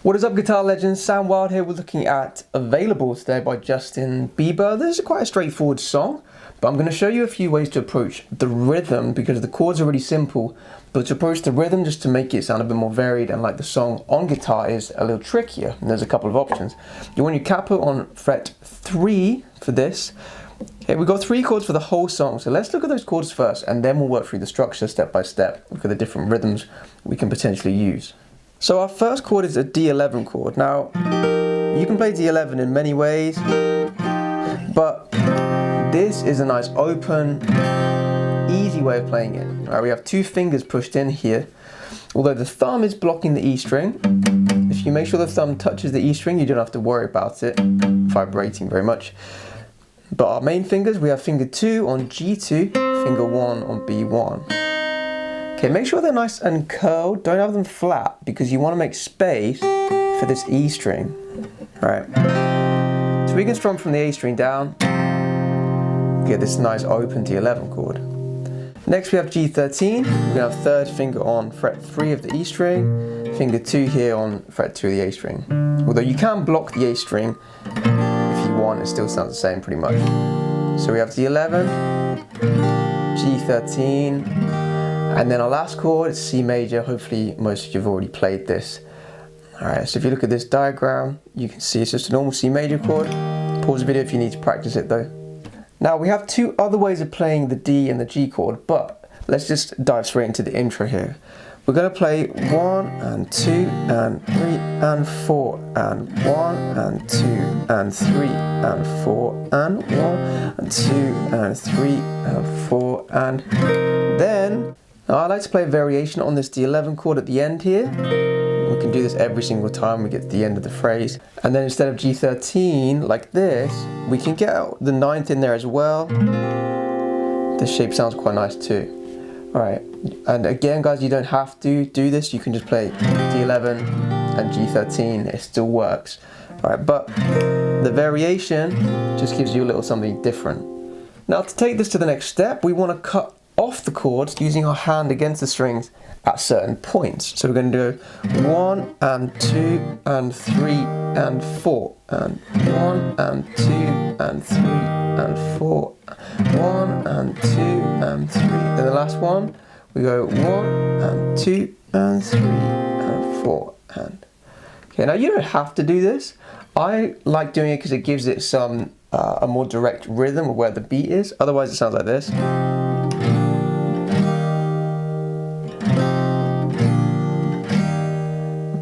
What is up, guitar legends? Sam Wild here. We're looking at Available today by Justin Bieber. This is quite a straightforward song, but I'm going to show you a few ways to approach the rhythm because the chords are really simple, but to approach the rhythm just to make it sound a bit more varied and like the song on guitar is a little trickier. And there's a couple of options. You want your capo on fret 3 for this. Okay, we've got 3 chords for the whole song, so let's look at those chords first and then we'll work through the structure step by step. Look at the different rhythms we can potentially use. So our first chord is a D11 chord. Now, you can play D11 in many ways, but this is a nice open, easy way of playing it. All right, we have 2 fingers pushed in here. Although the thumb is blocking the E string, if you make sure the thumb touches the E string, you don't have to worry about it vibrating very much. But our main fingers, we have finger 2 on G2, finger 1 on B1. Okay, make sure they're nice and curled, don't have them flat because you want to make space for this E string. Right. So we can strum from the A string down, get this nice open D11 chord. Next we have G13, we're going to have 3rd finger on fret 3 of the E string, finger 2 here on fret 2 of the A string. Although you can block the A string if you want, it still sounds the same pretty much. So we have D11, G13, and then our last chord is C major. Hopefully most of you have already played this. Alright, so if you look at this diagram, you can see it's just a normal C major chord. Pause the video if you need to practice it though. Now we have 2 other ways of playing the D and the G chord, but let's just dive straight into the intro here. We're going to play 1 and 2 and 3 and 4 and 1 and 2 and 3 and 4 and 1 and 2 and 3 and 4 and then now I like to play a variation on this D11 chord at the end here. We can do this every single time we get to the end of the phrase. And then instead of G13 like this, we can get the 9th in there as well. This shape sounds quite nice too. Alright, and again guys, you don't have to do this, you can just play D11 and G13, it still works. Alright, but the variation just gives you a little something different. Now to take this to the next step, we want to cut off the chords using our hand against the strings at certain points. So we're going to do 1 and 2 and 3 and 4 and 1 and 2 and 3 and 4, 1 and 2 and 3. Then the last one, we go 1 and 2 and 3 and 4 and. Okay, now you don't have to do this. I like doing it because it gives it some a more direct rhythm of where the beat is. Otherwise it sounds like this.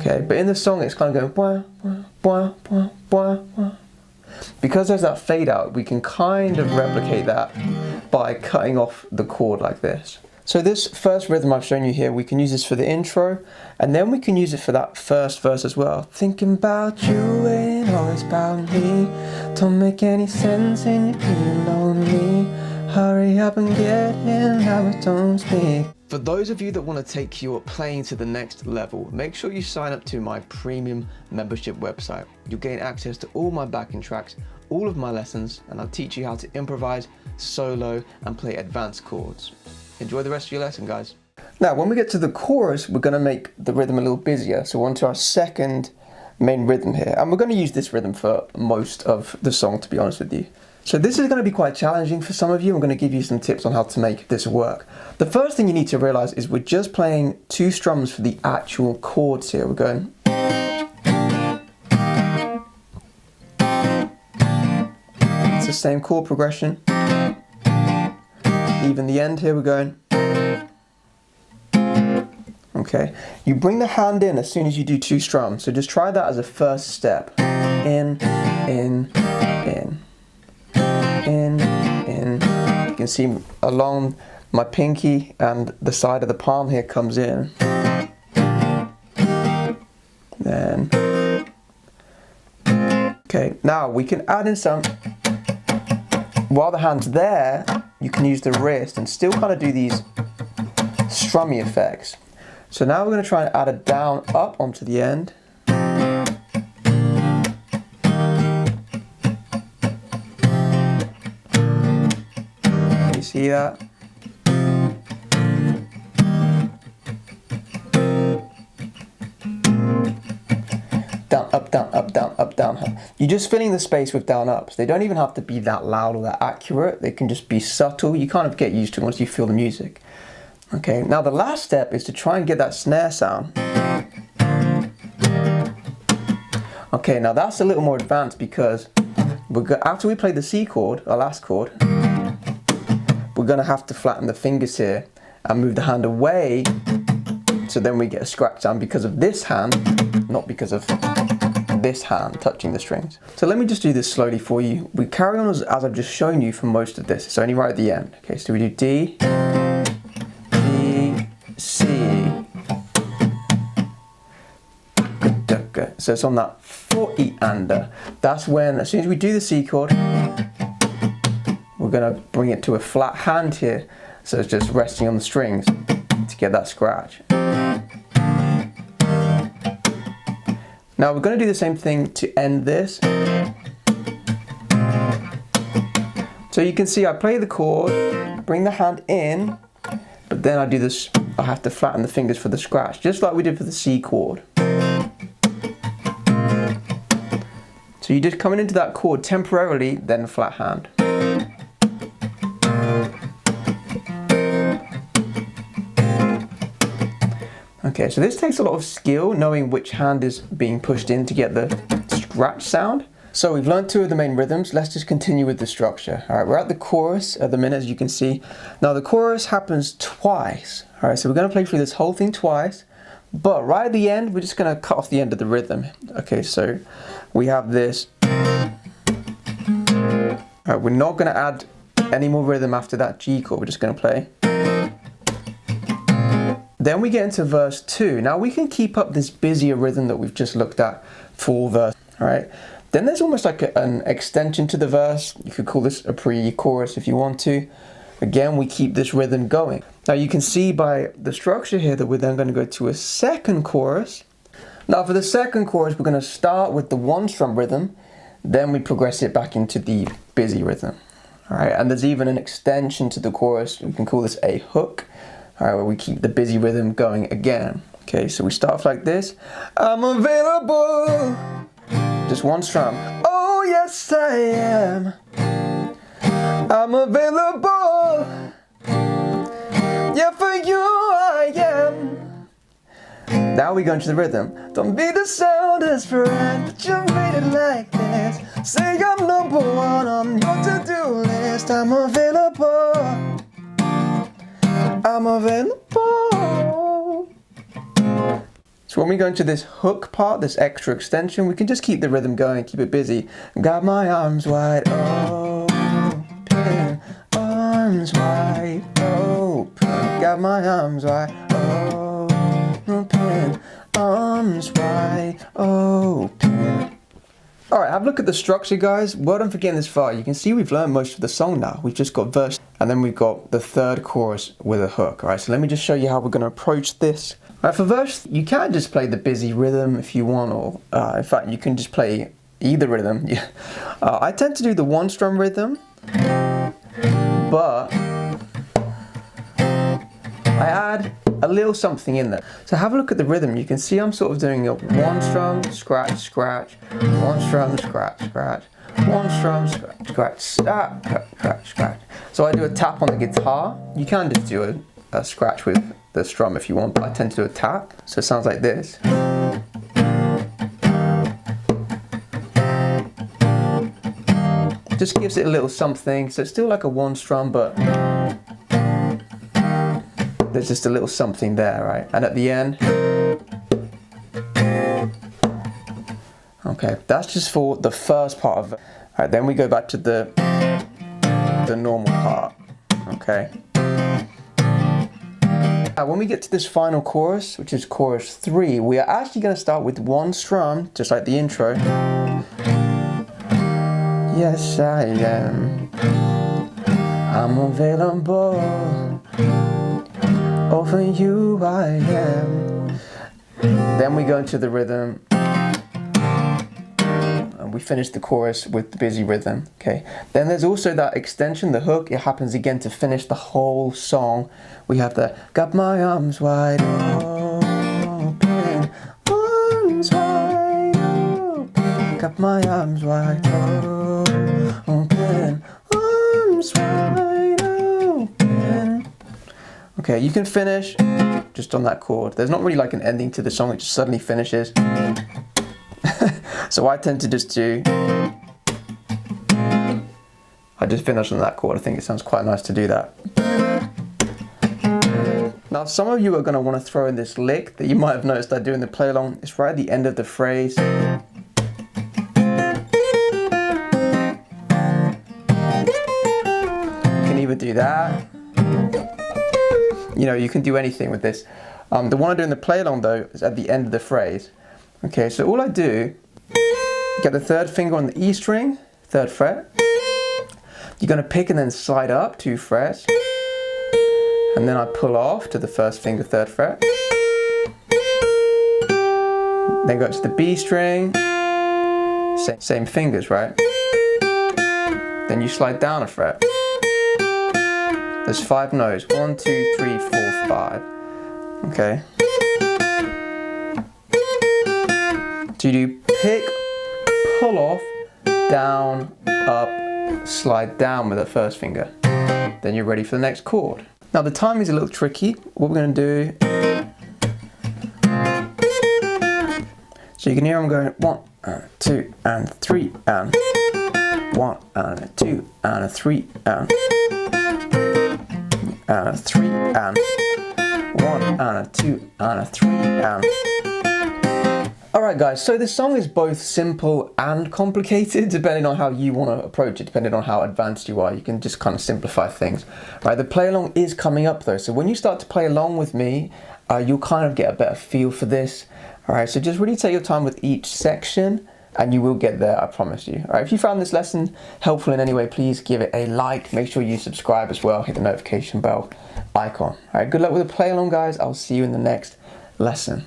Okay, but in the song it's kind of going bwah, bwah, bwah, bwah, bwah. Because there's that fade out, we can kind of replicate that by cutting off the chord like this. So this first rhythm I've shown you here, we can use this for the intro, and then we can use it for that first verse as well. Thinking about you ain't always about me. Don't make any sense and you're being lonely. Hurry up and get in, now it don't speak. For those of you that want to take your playing to the next level, make sure you sign up to my premium membership website. You'll gain access to all my backing tracks, all of my lessons, and I'll teach you how to improvise, solo, and play advanced chords. Enjoy the rest of your lesson, guys. Now, when we get to the chorus, we're going to make the rhythm a little busier. So on to our second main rhythm here. And we're going to use this rhythm for most of the song, to be honest with you. So this is going to be quite challenging for some of you. I'm going to give you some tips on how to make this work. The first thing you need to realize is we're just playing 2 strums for the actual chords here. We're going. It's the same chord progression. Even the end here, we're going. Okay, you bring the hand in as soon as you do 2 strums. So just try that as a first step. In. You can see along my pinky and the side of the palm here comes in. Then, okay, now we can add in some, while the hand's there, you can use the wrist and still kind of do these strummy effects. So now we're going to try and add a down up onto the end. You see that? you're just filling the space with down ups. They don't even have to be that loud or that accurate. They can just be subtle. You kind of get used to it once you feel the music. Okay, now the last step is to try and get that snare sound. Okay, now that's a little more advanced because after we play the C chord, our last chord, we're going to have to flatten the fingers here and move the hand away, so then we get a scratch sound because of this hand, not because of this hand touching the strings. So let me just do this slowly for you. We carry on as I've just shown you for most of this. It's only right at the end. Okay, so we do D, D, C. So it's on that 40-ander. That's when, as soon as we do the C chord, we're going to bring it to a flat hand here. So it's just resting on the strings to get that scratch. Now we're going to do the same thing to end this. So you can see I play the chord, bring the hand in, but then I do this, I have to flatten the fingers for the scratch, just like we did for the C chord. So you're just coming into that chord temporarily, then flat hand. Okay, so this takes a lot of skill, knowing which hand is being pushed in to get the scratch sound. So we've learned two of the main rhythms. Let's just continue with the structure. All right, we're at the chorus at the minute, as you can see. Now the chorus happens twice. All right, so we're going to play through this whole thing twice, but right at the end, we're just going to cut off the end of the rhythm. Okay, so we have this. All right, we're not going to add any more rhythm after that G chord. We're just going to play. Then we get into verse 2. Now we can keep up this busier rhythm that we've just looked at for verse, all right? Then there's almost like an extension to the verse. You could call this a pre-chorus if you want to. Again, we keep this rhythm going. Now you can see by the structure here that we're then going to go to a second chorus. Now for the second chorus, we're going to start with the one strum rhythm, then we progress it back into the busy rhythm. All right, and there's even an extension to the chorus. We can call this a hook. All right, where we keep the busy rhythm going again. Okay, so we start off like this. I'm available. Just one strum. Oh, yes, I am. I'm available. Yeah, for you I am. Now we go into the rhythm. Don't be the soundest friend, but you made it like this. Say I'm number one on your to-do list. I'm available. I'm available. So when we go into this hook part, this extra extension, we can just keep the rhythm going, keep it busy. Got my arms wide open, arms wide open. Got my arms wide open, arms wide open. Alright, have a look at the structure, guys. Well done for getting this far. You can see we've learned most of the song now. We've just got verse, and then we've got the third chorus with a hook. Alright, so let me just show you how we're going to approach this. Alright, for verse, you can just play the busy rhythm if you want, or in fact, you can just play either rhythm. I tend to do the one strum rhythm, but I add a little something in there. So have a look at the rhythm. You can see I'm sort of doing a one strum, scratch, scratch, one strum, scratch, scratch, one strum, scratch, scratch, scratch, scratch. So I do a tap on the guitar. You can just do a scratch with the strum if you want, but I tend to do a tap. So it sounds like this. Just gives it a little something. So it's still like a one strum, but there's just a little something there, right? And at the end, okay, that's just for the first part of it. All right, then we go back to the normal part, okay? Now, when we get to this final chorus, which is chorus 3, we are actually going to start with one strum, just like the intro. Yes, I am. I'm available. Oh, for you I am. Then we go into the rhythm. And we finish the chorus with the busy rhythm. Okay. Then there's also that extension, the hook. It happens again to finish the whole song. We have the got my arms wide open, arms wide open. Got my arms wide open, arms wide open. Okay, you can finish just on that chord. There's not really like an ending to the song, it just suddenly finishes. So I tend to just do, I just finish on that chord. I think it sounds quite nice to do that. Now some of you are going to want to throw in this lick that you might have noticed I do in the play along. It's right at the end of the phrase. You can either do that. You know, you can do anything with this. The one I do in the play along though is at the end of the phrase. Okay, so all I do, get the third finger on the E string, 3rd fret. You're going to pick and then slide up 2 frets. And then I pull off to the 1st finger, 3rd fret. Then go to the B string. Same fingers, right? Then you slide down a fret. There's 5 notes. 1, 2, 3, 4, 5. Okay. So you do pick, pull off, down, up, slide down with that 1st finger. Then you're ready for the next chord. Now the timing is a little tricky. What we're going to do, so you can hear I'm going 1 and 2 and 3 and 1 and 2 and 3 and 3 and 1 and 2 and 3 and. Alright guys, so this song is both simple and complicated depending on how you want to approach it, depending on how advanced you are. You can just kind of simplify things. Right, the play along is coming up though, so when you start to play along with me, you'll kind of get a better feel for this. Alright, so just really take your time with each section and you will get there, I promise you. Alright, if you found this lesson helpful in any way, please give it a like, make sure you subscribe as well, hit the notification bell icon. Alright, good luck with the play along guys, I'll see you in the next lesson.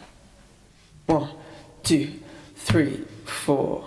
1, 2, 3, 4.